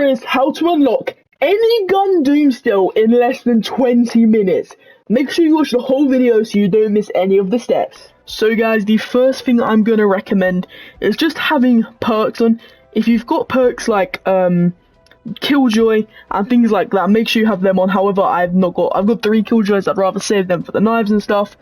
here is how to unlock any gun Doomsteel in less than 20 minutes. Make sure you watch the whole video so you don't miss any of the steps. So guys, the first thing I'm going to recommend is just having perks on. If you've got perks like Killjoy and things like that, make sure you have them on. However, I've got 3 Killjoys. I'd rather save them for the knives and stuff.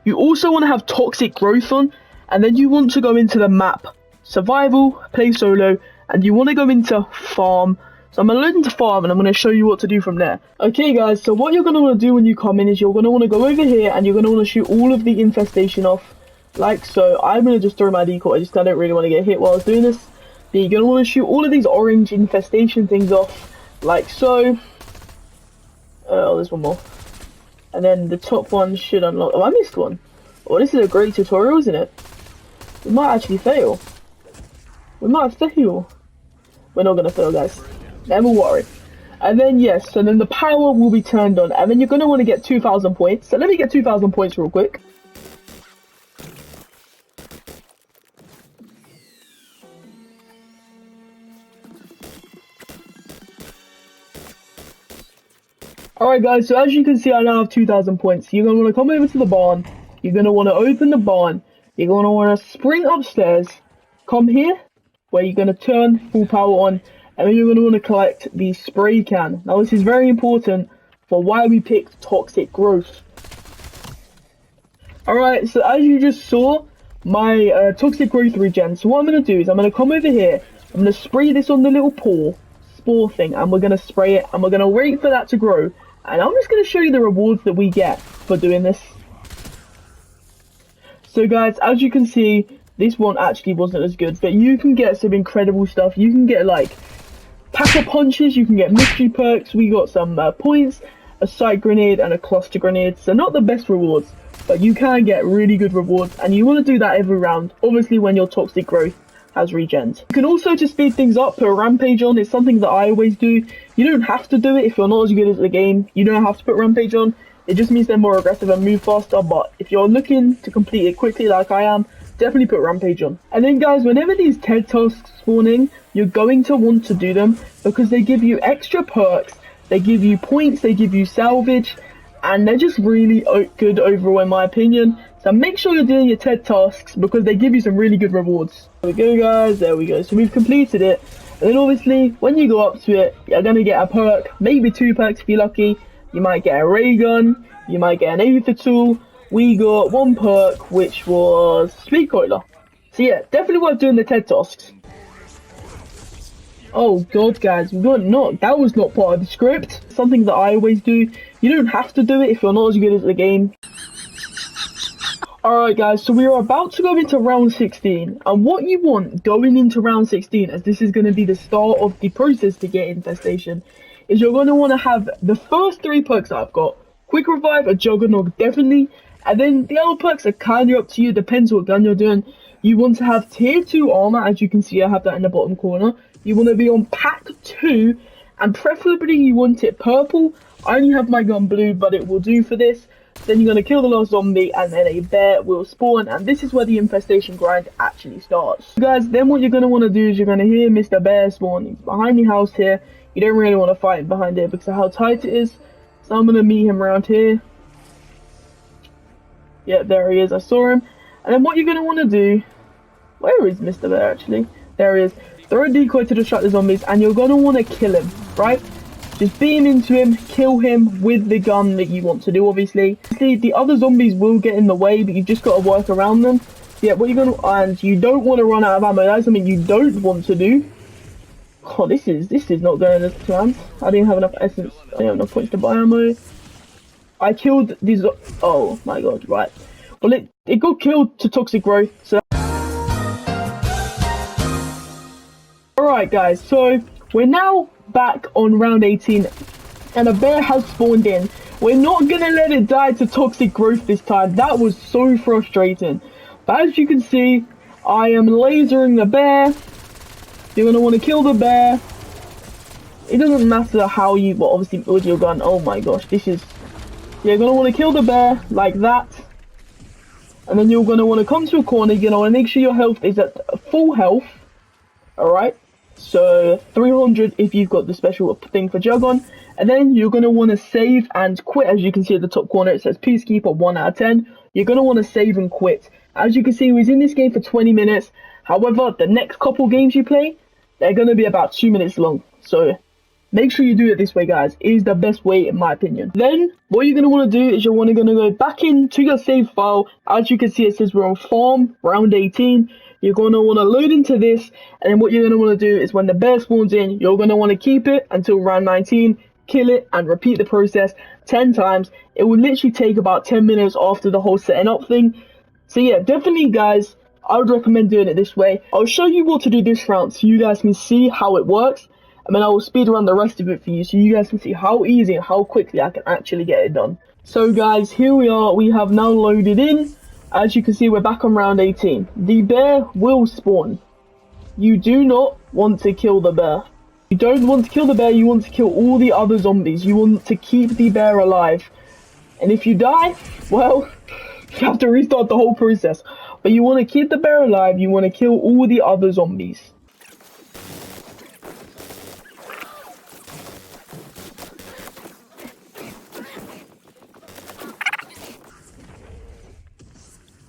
You also want to have Toxic Growth on, and then you want to go into the map Survival, play solo, and you want to go into farm. So I'm going to load into farm and I'm going to show you what to do from there. Okay guys, so what you're going to want to do when you come in is you're going to want to go over here and you're going to want to shoot all of the infestation off. Like so. I'm going to just throw my decoy, I don't really want to get hit while I was doing this. Then you're going to want to shoot all of these orange infestation things off. Like so. Oh, there's one more. And then the top one should unlock. Oh, I missed one. Oh, this is a great tutorial, isn't it? We might actually fail. We might fail. We're not going to fail, guys. Never worry. And then, yes, so then the power will be turned on. And then you're going to want to get 2,000 points. So let me get 2,000 points real quick. Alright guys, so as you can see, I now have 2,000 points. You're going to want to come over to the barn. You're going to want to open the barn. You're going to want to sprint upstairs. Come here, where you're going to turn full power on. And then you're going to want to collect the spray can. Now this is very important for why we picked Toxic Growth. Alright, so as you just saw, my Toxic Growth regen. So what I'm going to do is I'm going to come over here. I'm going to spray this on the little spore thing. And we're going to spray it. And we're going to wait for that to grow. And I'm just going to show you the rewards that we get for doing this. So guys, as you can see, this one actually wasn't as good. But you can get some incredible stuff. You can get like Pack-a-Punches, you can get mystery perks. We got some points, a sight grenade and a cluster grenade. So not the best rewards, but you can get really good rewards. And you want to do that every round, obviously when your Toxic Growth has regens. You can also, to speed things up, put a rampage on. It's something that I always do. You don't have to do it if you're not as good as the game. You don't have to put rampage on. It just means they're more aggressive and move faster. But if you're looking to complete it quickly like I am, definitely put rampage on. And then guys, whenever these TED tasks spawn in, you're going to want to do them because they give you extra perks, they give you points, they give you salvage, and they're just really good overall in my opinion. So make sure you're doing your TED tasks because they give you some really good rewards. There we go guys, there we go. So we've completed it. And then obviously when you go up to it, you're going to get a perk, maybe 2 perks if you're lucky. You might get a ray gun, you might get an aether tool. We got 1 perk, which was Speed Coiler. So yeah, definitely worth doing the TED tasks. Oh god guys, we got knocked. That was not part of the script. Something that I always do. You don't have to do it if you're not as good as the game. Alright guys, so we are about to go into round 16. And what you want going into round 16, as this is going to be the start of the process to get infestation, is you're going to want to have the first 3 perks that I've got. Quick Revive, a Juggernog, definitely. And then the other perks are kind of up to you, depends what gun you're doing. You want to have tier 2 armor, as you can see I have that in the bottom corner. You want to be on pack 2, and preferably you want it purple. I only have my gun blue, but it will do for this. Then you're going to kill the last zombie, and then a bear will spawn, and this is where the infestation grind actually starts. So guys, then what you're going to want to do is you're going to hear Mr. Bear spawn. He's behind the house here. You don't really want to fight him behind it because of how tight it is. So I'm going to meet him around here. Yeah, there he is. I saw him. And then what you're going to want to do... Where is Mr. Bear, actually? There he is. Throw a decoy to distract the zombies, and you're going to want to kill him, right? Just beam into him, kill him with the gun that you want to do, obviously. See, the other zombies will get in the way, but you've just got to work around them. Yeah, what you're going to... And you don't want to run out of ammo. That's something you don't want to do. Oh, this is not going as planned. I didn't have enough essence. I didn't have enough points to buy ammo. I killed these... Oh my god, right. Well, it got killed to Toxic Growth, so... Alright guys, so we're now back on round 18, and a bear has spawned in. We're not gonna let it die to Toxic Growth this time. That was so frustrating. But as you can see, I am lasering the bear. You're gonna want to kill the bear. It doesn't matter how you... Well, obviously with your gun. Oh my gosh, this is... You're going to want to kill the bear like that. And then you're going to want to come to a corner. You're going to want to make sure your health is at full health. Alright. So 300 if you've got the special thing for Jug on. And then you're going to want to save and quit. As you can see at the top corner, it says Peacekeeper 1 out of 10. You're going to want to save and quit. As you can see, we was in this game for 20 minutes. However, the next couple games you play, they're going to be about 2 minutes long. So make sure you do it this way, guys. It is the best way, in my opinion. Then, what you're going to want to do is you're going to go back into your save file. As you can see, it says we're on farm, round 18. You're going to want to load into this. And then what you're going to want to do is when the bear spawns in, you're going to want to keep it until round 19. Kill it and repeat the process 10 times. It will literally take about 10 minutes after the whole setting up thing. So yeah, definitely guys, I would recommend doing it this way. I'll show you what to do this round so you guys can see how it works. And then I will speed run the rest of it for you so you guys can see how easy and how quickly I can actually get it done. So guys, here we are. We have now loaded in. As you can see, we're back on round 18. The bear will spawn. You do not want to kill the bear. You don't want to kill the bear, you want to kill all the other zombies. You want to keep the bear alive. And if you die, well, you have to restart the whole process. But you want to keep the bear alive, you want to kill all the other zombies.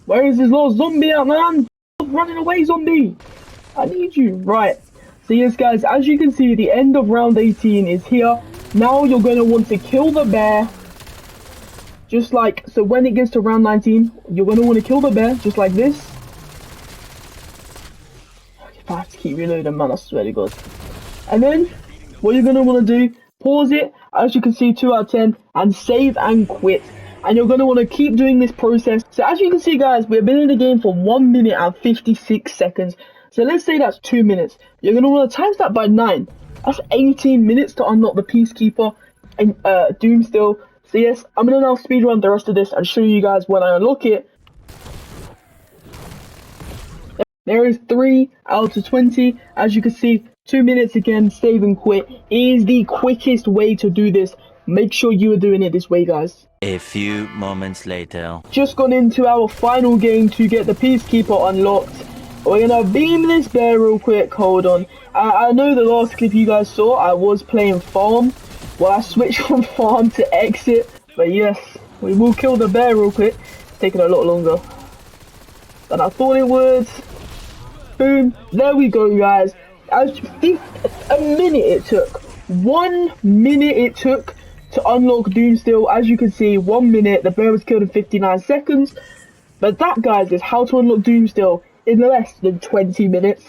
Where is this little zombie at, man? Stop running away, zombie! I need you. Right. So yes guys, as you can see, the end of round 18 is here. Now you're going to want to kill the bear. Just like, so when it gets to round 19, you're going to want to kill the bear, just like this. If I have to keep reloading, man, I swear to God. And then, what you're going to want to do, pause it, as you can see, 2 out of 10, and save and quit. And you're going to want to keep doing this process. So as you can see guys, we've been in the game for 1 minute and 56 seconds. So let's say that's 2 minutes. You're going to want to times that by 9. That's 18 minutes to unlock the Peacekeeper and Doomsteel. So yes, I'm going to now speedrun the rest of this and show you guys when I unlock it. There is 3 out of 20. As you can see, 2 minutes again, save and quit. It is the quickest way to do this. Make sure you are doing it this way, guys. A few moments later. Just gone into our final game to get the Peacekeeper unlocked. We're gonna beam this bear real quick. Hold on. I know the last clip you guys saw, I was playing farm. Well, I switched from farm to exit. But yes, we will kill the bear real quick. It's taking a lot longer than I thought it would. Boom. There we go, guys. A minute it took. 1 minute it took to unlock Doomsteel. As you can see, 1 minute. The bear was killed in 59 seconds. But that, guys, is how to unlock Doomsteel in less than 20 minutes.